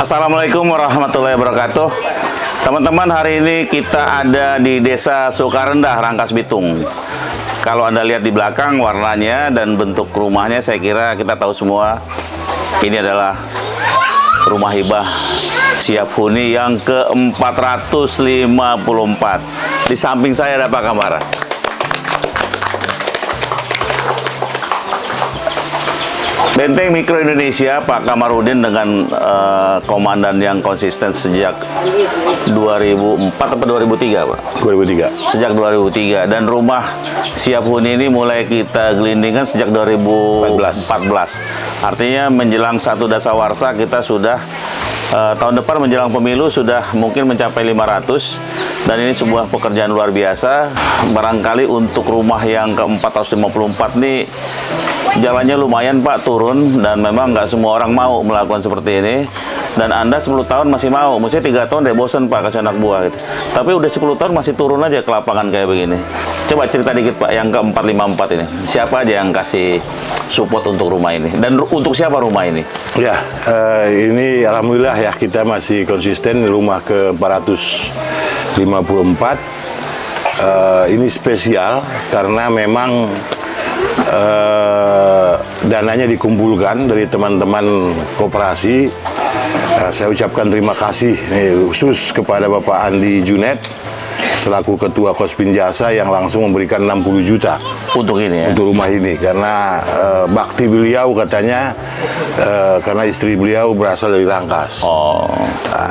Assalamualaikum warahmatullahi wabarakatuh. Teman-teman, hari ini kita ada di Desa Sukarendah, Rangkas Bitung. Kalau Anda lihat di belakang warnanya dan bentuk rumahnya, saya kira kita tahu semua ini adalah rumah hibah siap huni yang ke-454. Di samping saya ada Pak Kamara. Benteng Mikro Indonesia, Pak Kamarudin dengan komandan yang konsisten sejak 2004 atau 2003, Pak? 2003. Sejak 2003. Dan rumah siap huni ini mulai kita gelindingkan sejak 2014. Artinya menjelang satu dasawarsa kita sudah tahun depan menjelang pemilu sudah mungkin mencapai 500. Dan ini sebuah pekerjaan luar biasa. Barangkali untuk rumah yang ke-454 nih jalannya lumayan, Pak, turun, dan memang nggak semua orang mau melakukan seperti ini. Dan Anda 10 tahun masih mau, mestinya 3 tahun deh bosen, Pak, kasih anak buah gitu. Tapi udah 10 tahun masih turun aja ke lapangan kayak begini. Coba cerita dikit, Pak, yang ke-454 ini. Siapa aja yang kasih support untuk rumah ini? Dan untuk siapa rumah ini? Ya, ini alhamdulillah ya, kita masih konsisten di rumah ke-454. Ini spesial karena memang dananya dikumpulkan dari teman-teman koperasi. Saya ucapkan terima kasih khusus kepada Bapak Andi Junet selaku Ketua Kospin Jasa yang langsung memberikan 60 juta untuk ini ya? Untuk rumah ini, karena bakti beliau katanya, karena istri beliau berasal dari Rangkas.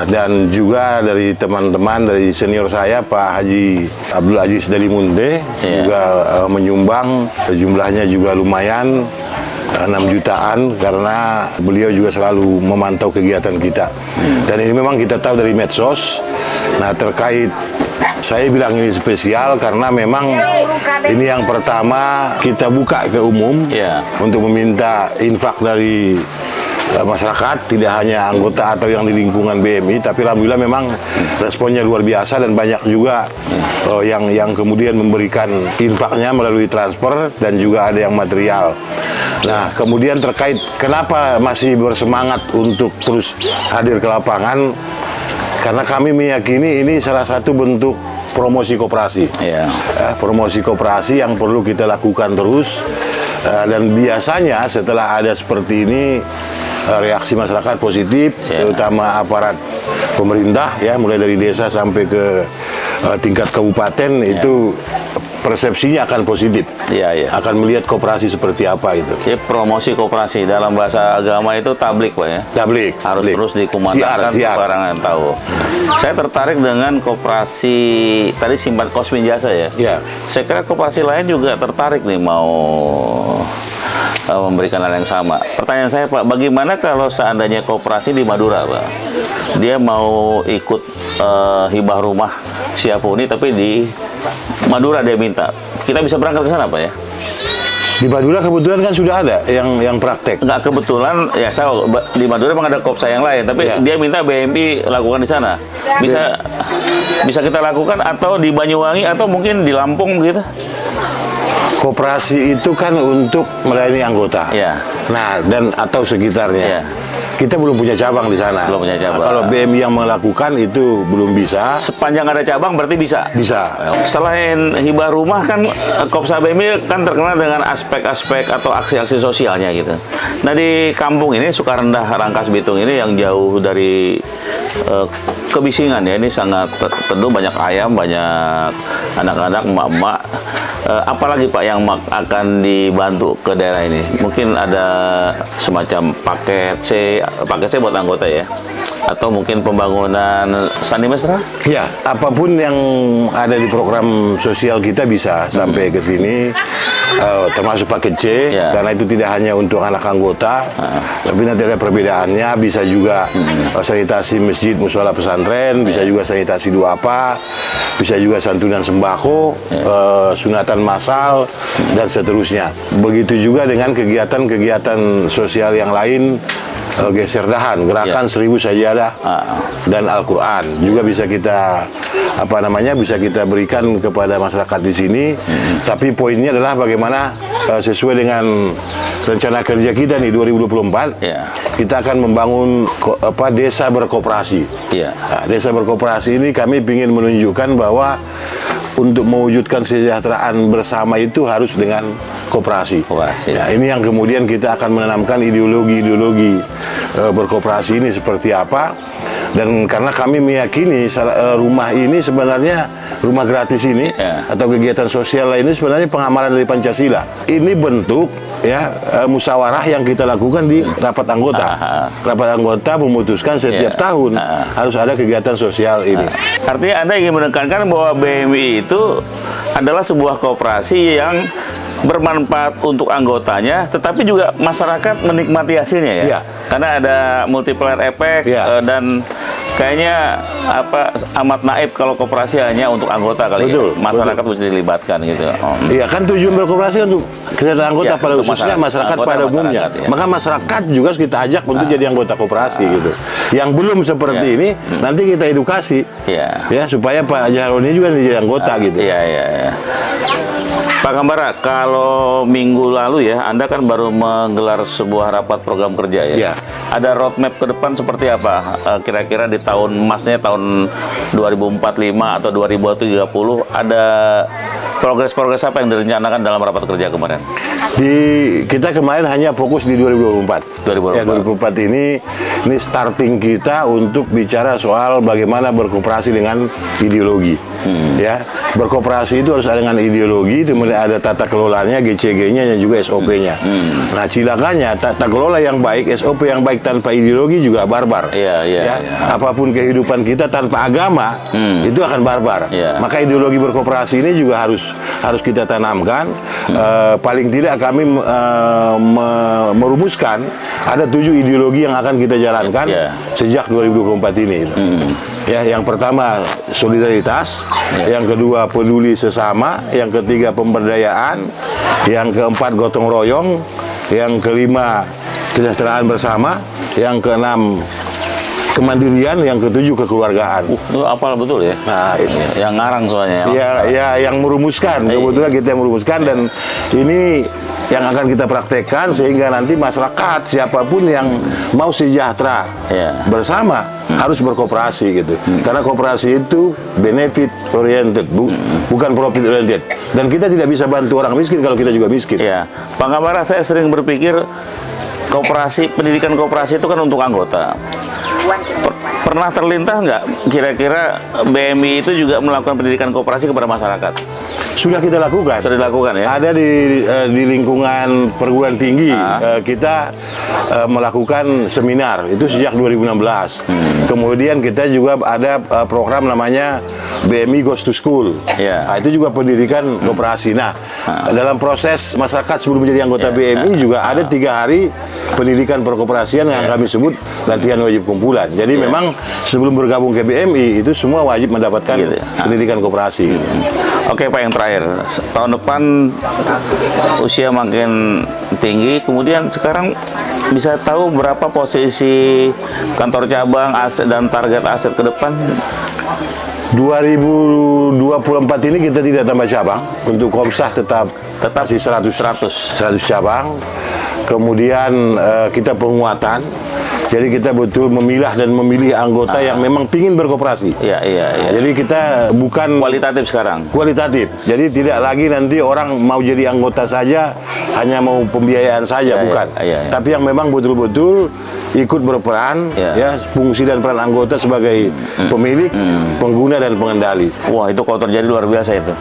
Dan juga dari teman-teman dari senior saya, Pak Haji Abdul Aziz Dalimunde, juga menyumbang, jumlahnya juga lumayan, 6 jutaan, karena beliau juga selalu memantau kegiatan kita. Dan ini memang kita tahu dari medsos. Nah, terkait, saya bilang ini spesial karena memang ini yang pertama kita buka ke umum untuk meminta infak dari masyarakat, tidak hanya anggota atau yang di lingkungan BMI, tapi alhamdulillah memang responnya luar biasa dan banyak juga yang kemudian memberikan infaknya melalui transfer dan juga ada yang material. Nah, kemudian terkait kenapa masih bersemangat untuk terus hadir ke lapangan, karena kami meyakini ini salah satu bentuk promosi koperasi. Promosi koperasi yang perlu kita lakukan terus, dan biasanya setelah ada seperti ini reaksi masyarakat positif, terutama aparat pemerintah ya, mulai dari desa sampai ke tingkat kabupaten, itu persepsinya akan positif, akan melihat koperasi seperti apa itu. Jadi promosi koperasi dalam bahasa agama itu tablik, Pak, ya? Tablik. Harus terus dikumandangkan orang yang tahu. Saya tertarik dengan koperasi tadi Simpan Kospin Jasa ya? Saya kira koperasi lain juga tertarik nih mau memberikan hal yang sama. Pertanyaan saya, Pak, bagaimana kalau seandainya koperasi di Madura, Pak, dia mau ikut hibah rumah siap huni tapi di Madura dia minta, kita bisa berangkat ke sana, Pak, ya? Di Madura kebetulan kan sudah ada yang praktek. Nggak kebetulan, ya saya di Madura memang ada kopsa yang lain, tapi dia minta BMI lakukan di sana. Bisa kita lakukan atau di Banyuwangi atau mungkin di Lampung gitu? Koperasi itu kan untuk melayani anggota. Nah, dan atau sekitarnya. Kita belum punya cabang di sana. Belum punya cabang. Kalau BMI yang melakukan itu belum bisa. Sepanjang ada cabang berarti bisa? Bisa. Selain hibah rumah kan, Kopsa BMI kan terkenal dengan aspek-aspek atau aksi-aksi sosialnya gitu. Nah, di kampung ini, Sukarendah, Rangkas Bitung ini yang jauh dari kebisingan ya, ini sangat teduh, banyak ayam, banyak anak-anak, emak-emak. Apalagi, Pak, yang akan dibantu ke daerah ini? Mungkin ada semacam paket C buat anggota ya? Atau mungkin pembangunan sandi mesra? Ya, apapun yang ada di program sosial kita bisa sampai ke sini, termasuk paket C, karena itu tidak hanya untuk anak anggota, tapi nanti ada perbedaannya, bisa juga sanitasi masjid, mushola pesantren, bisa juga sanitasi duafa, bisa juga santunan sembako, sunatan massal, dan seterusnya. Begitu juga dengan kegiatan-kegiatan sosial yang lain geser dahan, gerakan 1000 sajadah dan Al-Quran juga bisa kita bisa kita berikan kepada masyarakat di sini. Tapi poinnya adalah bagaimana sesuai dengan rencana kerja kita nih 2024, kita akan membangun desa berkoperasi. Nah, desa berkoperasi ini kami ingin menunjukkan bahwa untuk mewujudkan kesejahteraan bersama itu harus dengan koperasi. Ya, ini yang kemudian kita akan menanamkan ideologi-ideologi berkoperasi ini seperti apa. Dan karena kami meyakini rumah ini sebenarnya, rumah gratis ini atau kegiatan sosial lainnya sebenarnya pengamalan dari Pancasila. Ini bentuk musyawarah yang kita lakukan di rapat anggota. Rapat anggota memutuskan setiap tahun harus ada kegiatan sosial ini. Artinya Anda ingin menekankan bahwa BMI itu adalah sebuah koperasi yang bermanfaat untuk anggotanya, tetapi juga masyarakat menikmati hasilnya ya. Karena ada multiplier effect dan kayaknya amat naif kalau koperasi hanya untuk anggota kali ya. Masyarakat mesti dilibatkan gitu. Iya kan tujuan berkoperasi untuk kesejahteraan anggota pada khususnya masyarakat pada umumnya. Maka masyarakat juga harus kita ajak untuk jadi anggota koperasi gitu. Yang belum seperti ini nanti kita edukasi ya supaya Pak Jahroni juga jadi anggota gitu. Pak Kambara, kalau minggu lalu ya, Anda kan baru menggelar sebuah rapat program kerja ya. Ada roadmap ke depan seperti apa? Kira-kira di tahun emasnya tahun 2045 atau 2030 ada progres-progres apa yang direncanakan dalam rapat kerja kemarin? Kita kemarin hanya fokus di 2024. 2024 ini starting kita untuk bicara soal bagaimana berkooperasi dengan ideologi. Ya, berkooperasi itu harus ada dengan ideologi, kemudian ada tata kelolanya, GCG-nya dan juga SOP-nya. Nah, cilakanya tata kelola yang baik, SOP yang baik tanpa ideologi juga barbar. Apapun kehidupan kita tanpa agama itu akan barbar. Maka ideologi berkooperasi ini juga harus kita tanamkan. Paling tidak kami merumuskan ada 7 ideologi yang akan kita jalankan sejak 2024 ini. Yang pertama solidaritas, yang kedua peduli sesama, yang ketiga pemberdayaan, yang keempat gotong royong, yang kelima kesejahteraan bersama, yang keenam kemandirian, yang ketujuh kekeluargaan. Itu apal betul ya? Nah, yang ngarang soalnya. Yang merumuskan. Kebetulan kita yang merumuskan dan ini yang akan kita praktekkan sehingga nanti masyarakat siapapun yang mau sejahtera bersama harus berkooperasi gitu. Karena kooperasi itu benefit oriented, bukan profit oriented. Dan kita tidak bisa bantu orang miskin kalau kita juga miskin. Pak Kambara, saya sering berpikir pendidikan kooperasi itu kan untuk anggota. Pernah terlintas nggak kira-kira BMI itu juga melakukan pendidikan kooperasi kepada masyarakat? Sudah kita lakukan. Sudah dilakukan ya? Ada di lingkungan perguruan tinggi kita melakukan seminar itu sejak 2016. Kemudian kita juga ada program namanya BMI Goes to School. Nah, itu juga pendidikan kooperasi. Nah, dalam proses masyarakat sebelum menjadi anggota BMI juga ada 3 hari pendidikan perkooperasian yang kami sebut latihan wajib kumpulan. Jadi memang sebelum bergabung ke BMI itu semua wajib mendapatkan pendidikan kooperasi. Oke Pak, yang terakhir, tahun depan usia makin tinggi, kemudian sekarang bisa tahu berapa posisi kantor cabang, aset dan target aset ke depan? 2024 ini kita tidak tambah cabang, untuk Komsah tetap masih 100 cabang. Kemudian kita penguatan, jadi kita betul memilah dan memilih anggota yang memang pingin berkooperasi. Jadi kita bukan kualitatif sekarang. Kualitatif. Jadi tidak lagi nanti orang mau jadi anggota saja, hanya mau pembiayaan saja, bukan. Tapi yang memang betul-betul ikut berperan, fungsi dan peran anggota sebagai pemilik, pengguna dan pengendali. Wah, itu kalau terjadi luar biasa itu.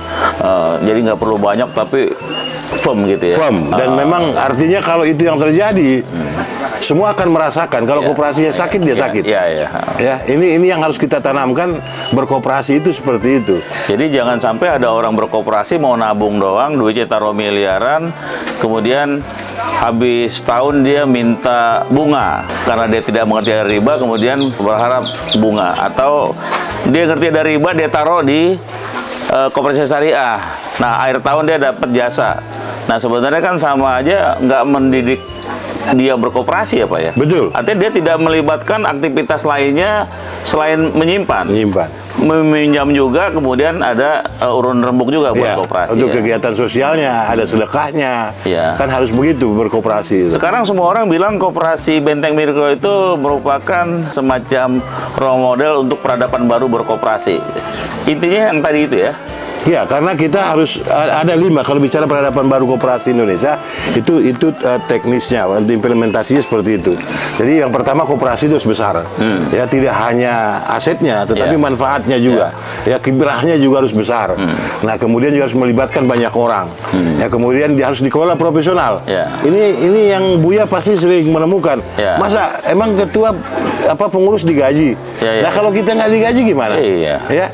Jadi nggak perlu banyak tapi firm gitu ya. Firm. Dan memang artinya kalau itu yang terjadi, semua akan merasakan. Kalau kooperasinya sakit, dia sakit. Ini yang harus kita tanamkan, berkooperasi itu seperti itu. Jadi jangan sampai ada orang berkooperasi mau nabung doang, duitnya taruh miliaran, kemudian habis tahun dia minta bunga karena dia tidak mengerti ada riba, kemudian berharap bunga, atau dia ngerti ada riba, dia taruh di koperasi syariah. Nah, akhir tahun dia dapat jasa. Nah, sebenarnya kan sama aja nggak mendidik dia berkoperasi ya Pak ya? Betul. Artinya dia tidak melibatkan aktivitas lainnya selain menyimpan. Meminjam juga, kemudian ada urun rembuk juga buat koperasi. Untuk kegiatan sosialnya, ada sedekahnya. Kan harus begitu berkoperasi. Sekarang semua orang bilang koperasi Benteng Mikro itu merupakan semacam role model untuk peradaban baru berkoperasi. Intinya yang tadi itu ya. Ya, karena kita harus ada 5 kalau bicara peradaban baru koperasi Indonesia itu teknisnya, implementasinya seperti itu. Jadi yang pertama koperasi itu harus besar, ya tidak hanya asetnya, tetapi manfaatnya juga, ya kiprahnya juga harus besar. Nah kemudian juga harus melibatkan banyak orang, ya kemudian dia harus dikelola profesional. Ini yang Buya pasti sering menemukan. Masa emang ketua pengurus digaji? Nah kalau kita nggak digaji gimana? Ya.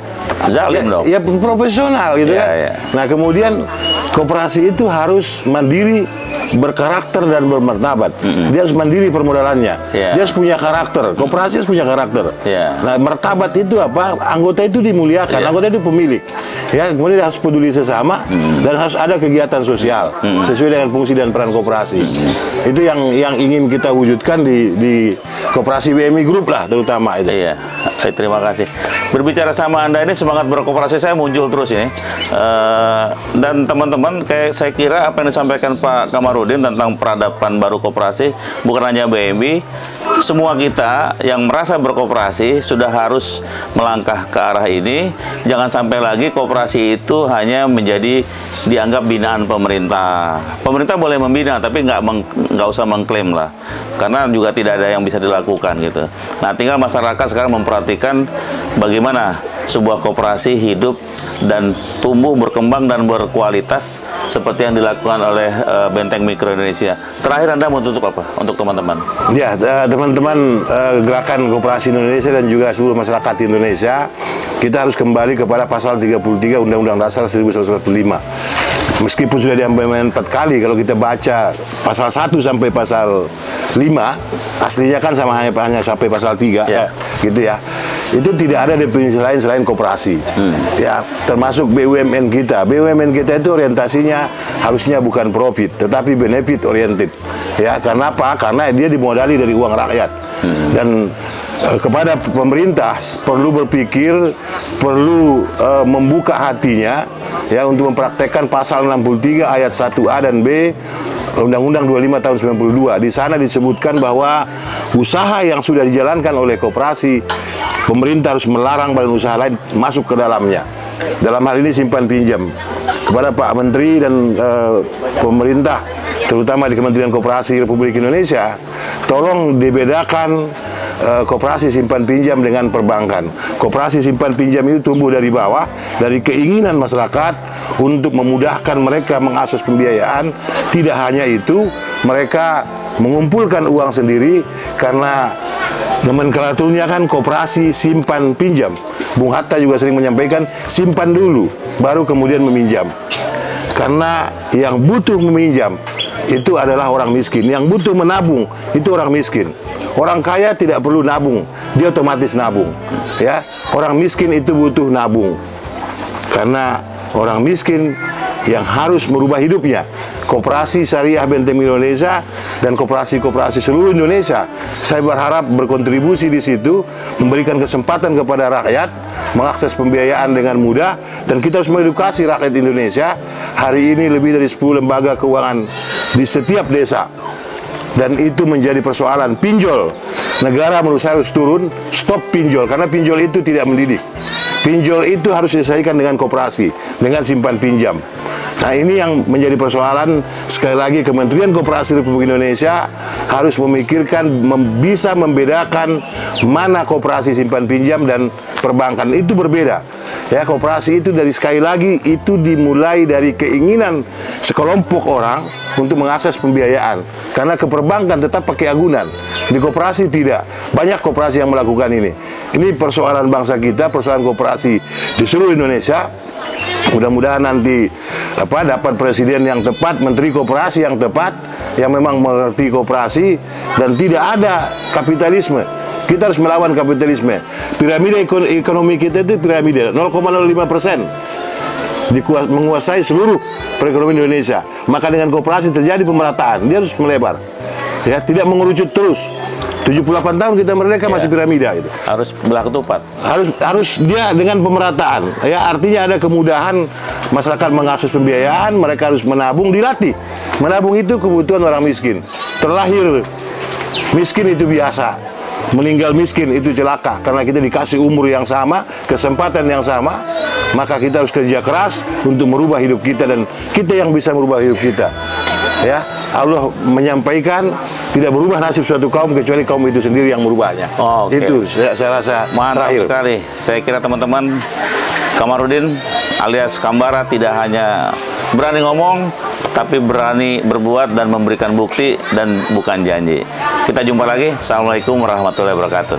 Zalim dong. Ya profesional gitu kan. Nah kemudian koperasi itu harus mandiri, berkarakter dan bermartabat. Dia harus mandiri permodalannya. Dia harus punya karakter. Koperasi harus punya karakter. Nah martabat itu apa? Anggota itu dimuliakan. Anggota itu pemilik. Ya kemudian harus peduli sesama dan harus ada kegiatan sosial sesuai dengan fungsi dan peran koperasi. Itu yang ingin kita wujudkan di koperasi BMI Group lah terutama itu. Terima kasih. Berbicara sama Anda ini semangat berkoperasi saya muncul terus ini. Dan teman-teman, kayak saya kira apa yang disampaikan Pak Kamarudin tentang peradaban baru koperasi bukan hanya BMI, semua kita yang merasa berkoperasi sudah harus melangkah ke arah ini. Jangan sampai lagi koperasi itu hanya menjadi dianggap binaan pemerintah. Pemerintah boleh membina, tapi nggak usah mengklaim lah, karena juga tidak ada yang bisa dilakukan gitu. Nah, tinggal masyarakat sekarang memperhatikan bagaimana sebuah koperasi hidup dan tumbuh, berkembang dan berkualitas seperti yang dilakukan oleh Benteng Mikro Indonesia. Terakhir Anda mau tutup apa untuk teman-teman? Ya, teman-teman gerakan koperasi Indonesia dan juga seluruh masyarakat Indonesia, kita harus kembali kepada pasal 33 Undang-Undang Dasar 1945. Meskipun sudah diamandemen 4 kali, kalau kita baca pasal 1 sampai pasal 5, aslinya kan sama hanya sampai pasal 3, gitu ya. Itu tidak ada definisi lain selain koperasi. Ya, termasuk BUMN kita. BUMN kita itu orientasinya harusnya bukan profit, tetapi benefit oriented. Ya, karena apa? Karena dia dimodali dari uang rakyat. Dan kepada pemerintah perlu berpikir, perlu membuka hatinya ya untuk mempraktekkan pasal 63 ayat 1A dan B Undang-Undang 25 tahun 92. Di sana disebutkan bahwa usaha yang sudah dijalankan oleh koperasi, pemerintah harus melarang badan usaha lain masuk ke dalamnya. Dalam hal ini simpan pinjam. Kepada Pak Menteri dan pemerintah, terutama di Kementerian Koperasi Republik Indonesia, tolong dibedakan koperasi simpan pinjam dengan perbankan. Koperasi simpan pinjam itu tumbuh dari bawah, dari keinginan masyarakat untuk memudahkan mereka mengakses pembiayaan. Tidak hanya itu, mereka mengumpulkan uang sendiri karena nomenklaturnya kan koperasi simpan pinjam. Bung Hatta juga sering menyampaikan simpan dulu, baru kemudian meminjam. Karena yang butuh meminjam itu adalah orang miskin, yang butuh menabung itu orang miskin. Orang kaya tidak perlu nabung, dia otomatis nabung. Ya, orang miskin itu butuh nabung. Karena orang miskin yang harus merubah hidupnya. Koperasi Syariah Benteng Indonesia dan koperasi-koperasi seluruh Indonesia, saya berharap berkontribusi di situ, memberikan kesempatan kepada rakyat mengakses pembiayaan dengan mudah, dan kita harus mengedukasi rakyat Indonesia. Hari ini lebih dari 10 lembaga keuangan di setiap desa, dan itu menjadi persoalan pinjol. Negara menurut saya harus turun, stop pinjol, karena pinjol itu tidak mendidik. Pinjol itu harus diselesaikan dengan koperasi, dengan simpan pinjam. Nah, ini yang menjadi persoalan. Sekali lagi, Kementerian Koperasi Republik Indonesia harus memikirkan, bisa membedakan mana koperasi simpan pinjam dan perbankan. Itu berbeda. Ya, koperasi itu sekali lagi itu dimulai dari keinginan sekelompok orang untuk mengakses pembiayaan. Karena ke perbankan tetap pakai agunan. Di koperasi tidak. Banyak koperasi yang melakukan ini. Ini persoalan bangsa kita, persoalan koperasi di seluruh Indonesia. Mudah-mudahan nanti dapat presiden yang tepat, menteri koperasi yang tepat, yang memang mengerti koperasi dan tidak ada kapitalisme. Kita harus melawan kapitalisme. Piramida ekonomi kita itu piramida 0,05%. menguasai seluruh perekonomian Indonesia. Maka dengan koperasi terjadi pemerataan, dia harus melebar. Ya, tidak mengerucut terus. 78 tahun kita merdeka masih piramida itu. Harus belah ketupat. Harus dia dengan pemerataan. Ya, artinya ada kemudahan masyarakat mengakses pembiayaan, mereka harus menabung, dilatih. Menabung itu kebutuhan orang miskin. Terlahir miskin itu biasa. Meninggal miskin itu celaka, karena kita dikasih umur yang sama, kesempatan yang sama, maka kita harus kerja keras untuk merubah hidup kita, dan kita yang bisa merubah hidup kita. Ya, Allah menyampaikan tidak berubah nasib suatu kaum kecuali kaum itu sendiri yang merubahnya. Itu saya rasa mantap terakhir sekali. Saya kira teman-teman, Kamarudin alias Kambara tidak hanya berani ngomong, tapi berani berbuat dan memberikan bukti dan bukan janji. Kita jumpa lagi. Assalamualaikum warahmatullahi wabarakatuh.